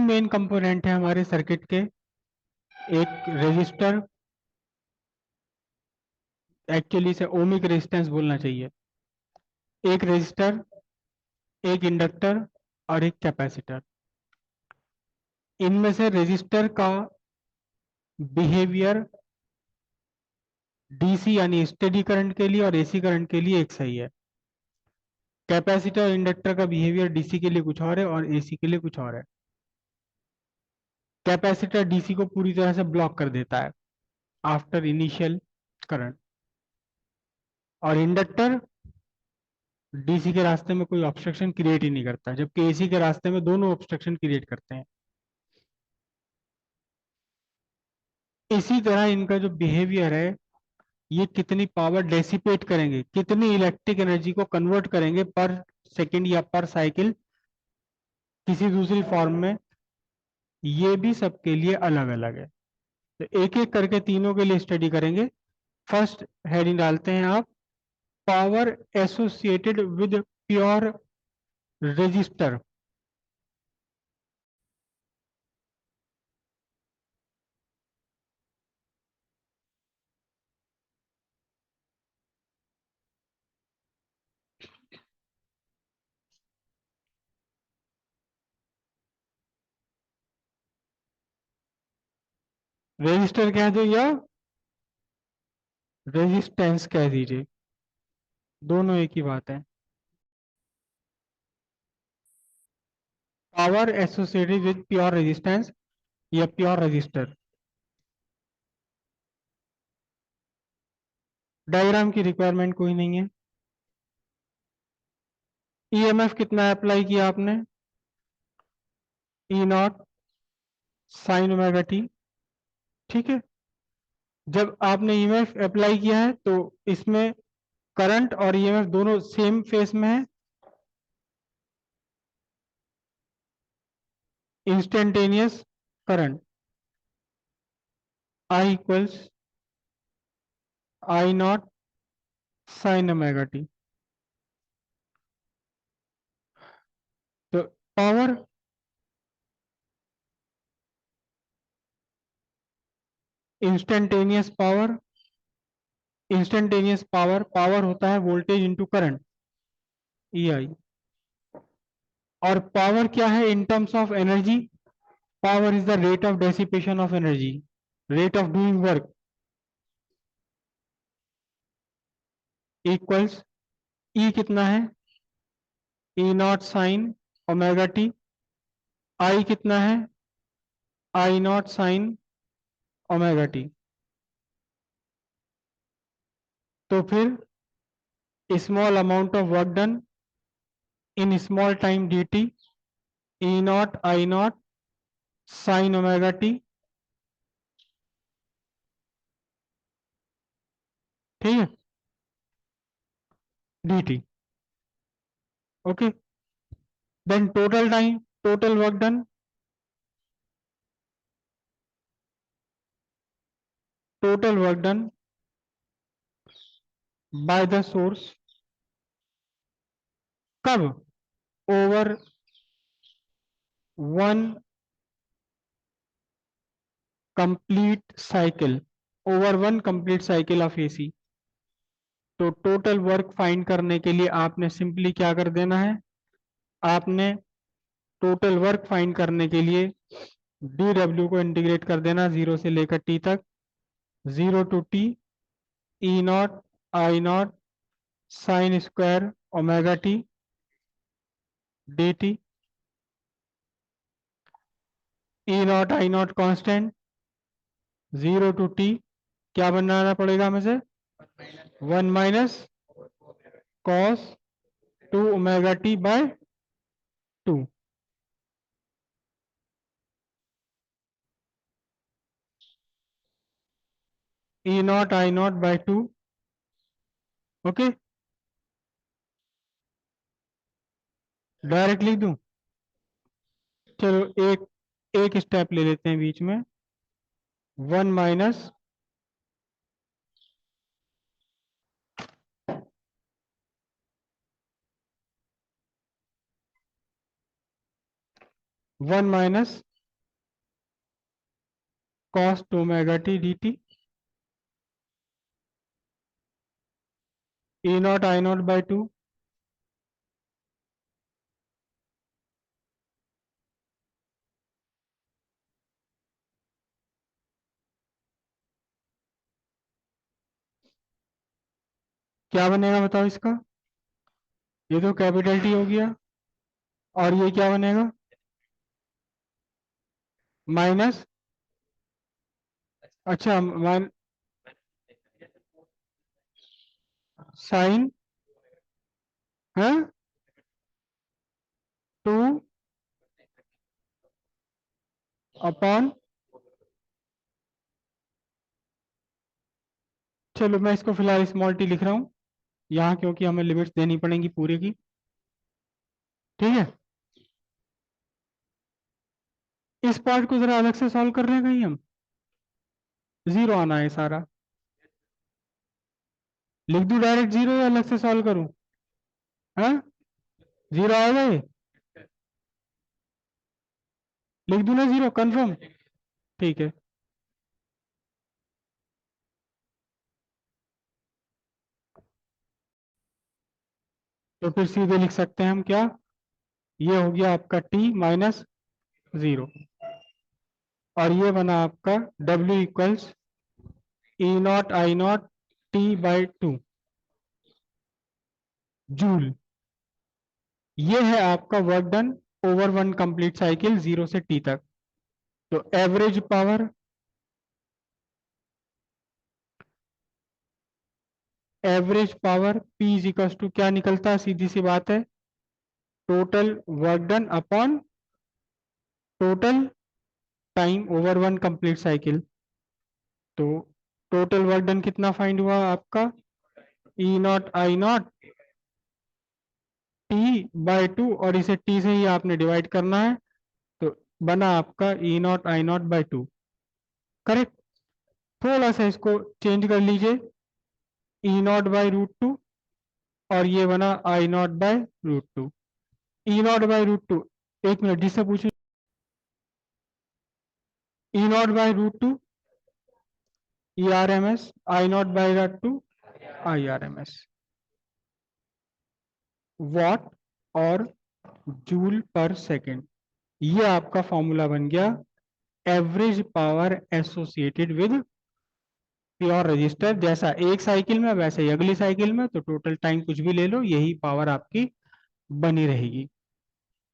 Main component है हमारे circuit के। एक रेजिस्टर, एक्चुअली इसे ओमिक रेजिस्टेंस बोलना चाहिए। एक रेजिस्टर, एक इंडक्टर और एक कैपेसिटर। इनमें से रेजिस्टर का बिहेवियर डीसी यानी स्टेडी करंट के लिए और एसी करंट के लिए एक सही है। कैपेसिटर और इंडक्टर का बिहेवियर डीसी के लिए कुछ और है और एसी के लिए कुछ और है। कैपेसिटर डीसी को पूरी तरह से ब्लॉक कर देता है आफ्टर इनिशियल करंट, और इंडक्टर डीसी के रास्ते में कोई ऑब्स्ट्रक्शन क्रिएट ही नहीं करता, जबकि एसी के रास्ते में दोनों ऑब्स्ट्रक्शन क्रिएट करते हैं। इसी तरह इनका जो बिहेवियर है, ये कितनी पावर डेसिपेट करेंगे, कितनी इलेक्ट्रिक एनर्जी को कन्वर्ट करेंगे पर सेकंड या पर साइकिल किसी दूसरी फॉर्म में, ये भी सबके लिए अलग अलग है। तो एक एक करके तीनों के लिए स्टडी करेंगे। फर्स्ट हेडिंग डालते हैं आप, power associated with pure resistor. Resistor कह दो या रेजिस्टेंस कह दीजिए, दोनों एक ही बात है। Power associated with pure resistance या प्योर रेजिस्टर। डायग्राम की रिक्वायरमेंट कोई नहीं है। ईएमएफ कितना अप्लाई किया आपने, ई नॉट साइन ओमेगा टी। ठीक है, जब आपने ईएमएफ अप्लाई किया है तो इसमें करंट और ईएमएफ दोनों सेम फेस में है। Instantaneous current I equals I naught sine omega T. तो power instantaneous power, instantaneous power, power होता है voltage into current, E I. और पावर क्या है in terms of energy, power is the rate of dissipation of energy, rate of doing work, equals E कितना है, E naught sine omega T. I कितना है, I naught sine omega T. तो फिर small amount of work done in small time d t, E naught I naught sine omega t. ठीक है, d t. Okay, then total time, total work done, total work done by the source कब, over one complete cycle, over one complete cycle of AC. तो total work find करने के लिए आपने simply क्या कर देना है, आपने टोटल वर्क फाइंड करने के लिए डी डब्ल्यू को इंटीग्रेट कर देना जीरो से लेकर टी तक, zero to t E naught I naught sine square omega t d t. E naught I naught constant, zero to t क्या बनाना पड़ेगा हमें से, one minus cos two omega t by two. E naught I naught by two. Okay, direct लिख दूं, चलो एक एक स्टेप ले लेते हैं बीच में, one minus one minus cost omega t d t, E naught I not by two, क्या बनेगा बताओ इसका? ये तो कैपिटल टी हो गया, और ये क्या बनेगा? माइनस, अच्छा साइन है टू अपॉन, चलो मैं इसको फिलहाल स्मॉल टी लिख रहा हूँ यहाँ, क्योंकि हमें लिमिट्स देनी पड़ेंगी पूरे की। ठीक है, इस पार्ट को जरा अलग से सॉल्व कर रहे हैं कहीं हम, जीरो आना है सारा। लिख दूं डायरेक्ट जीरो या अलग से सॉल्व करूं? हाँ, जीरो आएगा ये, लिख दूं ना जीरो, कंफर्म? ठीक है, तो फिर सीधे लिख सकते हैं हम क्या, ये हो गया आपका टी माइनस जीरो, और ये बना आपका W equals E naught I naught T by two joule. ये है आपका work done over one complete cycle zero से टी तक। तो average power P is equal to क्या निकलता है, सीधी सी बात है, total work done upon total time over one complete cycle. तो टोटल वर्क डन कितना फाइंड हुआ आपका, E naught I naught T by two, और इसे टी से ही आपने डिवाइड करना है, तो बना आपका E naught I naught by two. Correct, थोड़ा सा इसको चेंज कर लीजिए, E naught by root two, और ये बना I naught by root two. E naught by root two, एक मिनट जिससे पूछिए, E naught by root two E R M S, I naught by root two I R M S, watt और joule पर second. ये आपका formula बन गया average power associated with pure resistor. जैसा एक साइकिल में वैसे ही अगली साइकिल में, तो टोटल टाइम कुछ भी ले लो, यही पावर आपकी बनी रहेगी।